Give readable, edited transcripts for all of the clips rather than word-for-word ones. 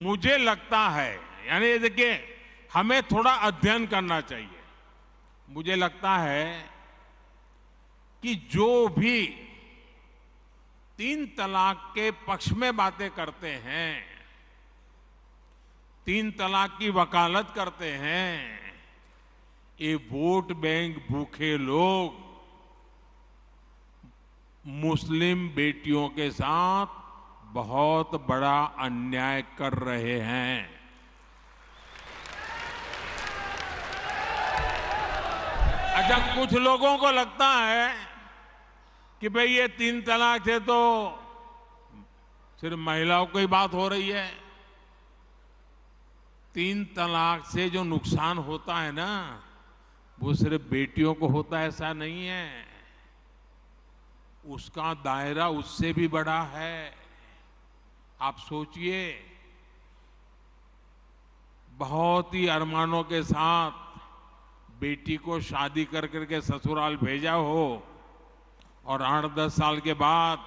मुझे लगता है, यानी देखिए, हमें थोड़ा अध्ययन करना चाहिए। मुझे लगता है कि जो भी तीन तलाक के पक्ष में बातें करते हैं, तीन तलाक की वकालत करते हैं, ये वोट बैंक भूखे लोग मुस्लिम बेटियों के साथ बहुत बड़ा अन्याय कर रहे हैं। अच्छा, कुछ लोगों को लगता है कि भाई ये तीन तलाक से तो सिर्फ महिलाओं की बात हो रही है। तीन तलाक से जो नुकसान होता है ना, वो सिर्फ बेटियों को होता है ऐसा नहीं है, उसका दायरा उससे भी बड़ा है। आप सोचिए, बहुत ही अरमानों के साथ बेटी को शादी कर करके ससुराल भेजा हो और 8-10 साल के बाद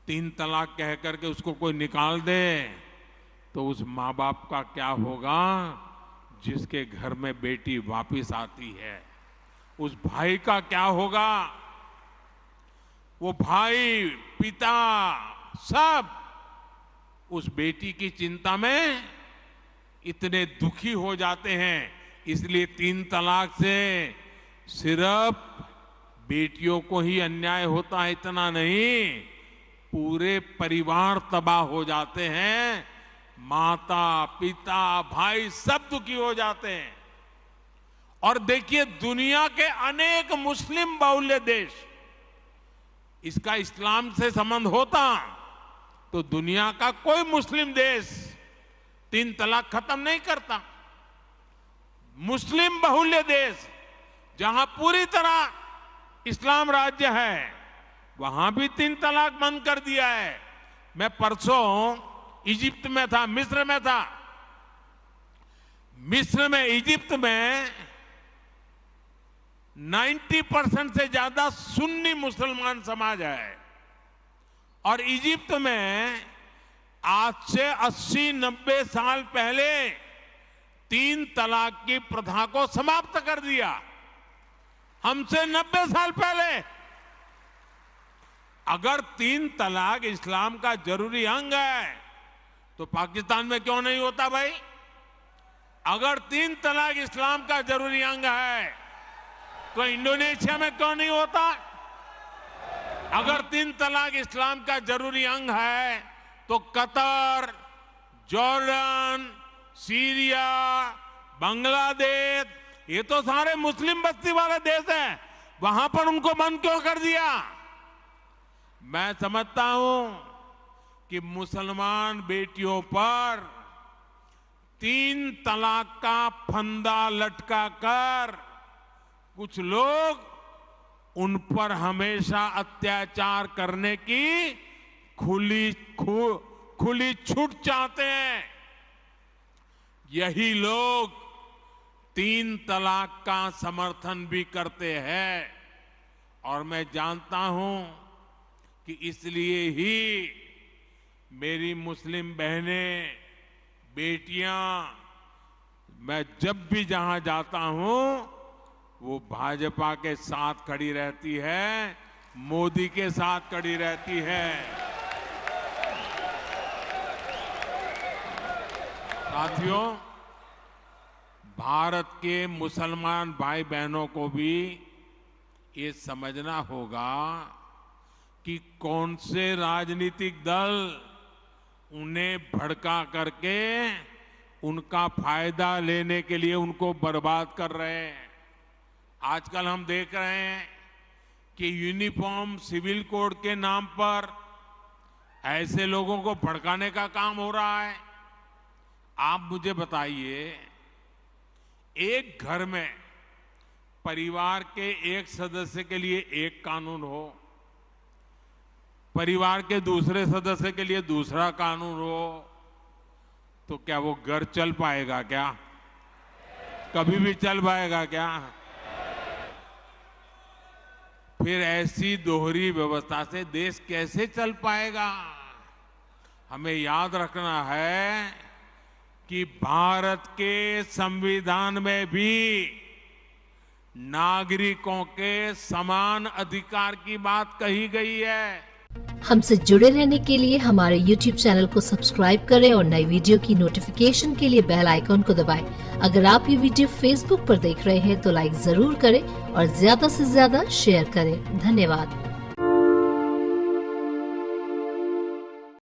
तीन तलाक कह करके उसको कोई निकाल दे, तो उस माँ बाप का क्या होगा जिसके घर में बेटी वापिस आती है? उस भाई का क्या होगा? वो भाई, पिता, सब उस बेटी की चिंता में इतने दुखी हो जाते हैं। इसलिए तीन तलाक से सिर्फ बेटियों को ही अन्याय होता है इतना नहीं, पूरे परिवार तबाह हो जाते हैं। माता, पिता, भाई सब दुखी हो जाते हैं। और देखिए, दुनिया के अनेक मुस्लिम बहुल्य देश, इसका इस्लाम से संबंध होता तो दुनिया का कोई मुस्लिम देश तीन तलाक खत्म नहीं करता। मुस्लिम बहुल्य देश जहां पूरी तरह इस्लाम राज्य है, वहां भी तीन तलाक बंद कर दिया है। मैं परसों इजिप्ट में था, मिस्र में था। मिस्र में, इजिप्ट में 90% से ज्यादा सुन्नी मुसलमान समाज है और इजिप्ट में आज से 80-90 साल पहले तीन तलाक की प्रथा को समाप्त कर दिया। हमसे 90 साल पहले। अगर तीन तलाक इस्लाम का जरूरी अंग है तो पाकिस्तान में क्यों नहीं होता भाई? अगर तीन तलाक इस्लाम का जरूरी अंग है तो इंडोनेशिया में क्यों नहीं होता? अगर तीन तलाक इस्लाम का जरूरी अंग है तो कतर, जॉर्डन, सीरिया, बांग्लादेश, ये तो सारे मुस्लिम बस्ती वाले देश हैं, वहां पर उनको बंद क्यों कर दिया? मैं समझता हूं कि मुसलमान बेटियों पर तीन तलाक का फंदा लटका कर कुछ लोग उन पर हमेशा अत्याचार करने की खुली छूट चाहते हैं। यही लोग तीन तलाक का समर्थन भी करते हैं और मैं जानता हूं कि इसलिए ही मेरी मुस्लिम बहनें, बेटियां, मैं जब भी जहां जाता हूं वो भाजपा के साथ खड़ी रहती है, मोदी के साथ खड़ी रहती है। साथियों, भारत के मुसलमान भाई बहनों को भी ये समझना होगा कि कौन से राजनीतिक दल उन्हें भड़का करके उनका फायदा लेने के लिए उनको बर्बाद कर रहे हैं। आजकल हम देख रहे हैं कि यूनिफॉर्म सिविल कोड के नाम पर ऐसे लोगों को भड़काने का काम हो रहा है। आप मुझे बताइए, एक घर में परिवार के एक सदस्य के लिए एक कानून हो, परिवार के दूसरे सदस्य के लिए दूसरा कानून हो, तो क्या वो घर चल पाएगा क्या? कभी भी चल पाएगा क्या? फिर ऐसी दोहरी व्यवस्था से देश कैसे चल पाएगा? हमें याद रखना है कि भारत के संविधान में भी नागरिकों के समान अधिकार की बात कही गई है। हमसे जुड़े रहने के लिए हमारे YouTube चैनल को सब्सक्राइब करें और नई वीडियो की नोटिफिकेशन के लिए बेल आइकॉन को दबाएं। अगर आप ये वीडियो Facebook पर देख रहे हैं तो लाइक जरूर करें और ज्यादा से ज्यादा शेयर करें। धन्यवाद।